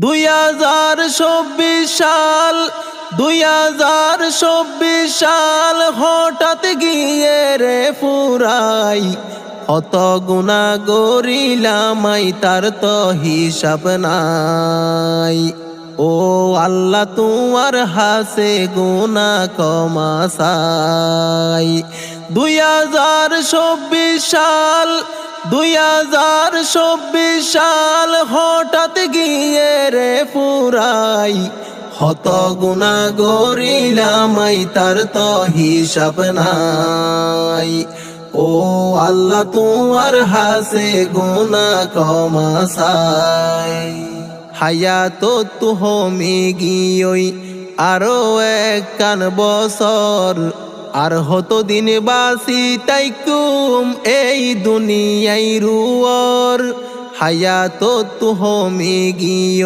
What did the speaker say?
2024 সাল 2024 সাল হঠাৎ গিয়ে রে ফুরাই, কত গুনাহ করিলাম তার তো হিসাব নাই। ও আল্লাহ তোমার হাসে গুনাহ ক্ষমা চাই। 2024 সাল হঠাৎ গিয়ে রে ফুরাই, কত গুনাহ করিলাম তার তো হিসাব নাই। ও আল্লাহ তোমার হাসে গুনাহ ক্ষমা চাই। হায়াত তুমি গিয়ই আরো একখান বছর, আর হত দিন বাসি তাইকুম এই দুনিয়ায় রুয়র। হায়াত তুমি গিয়ই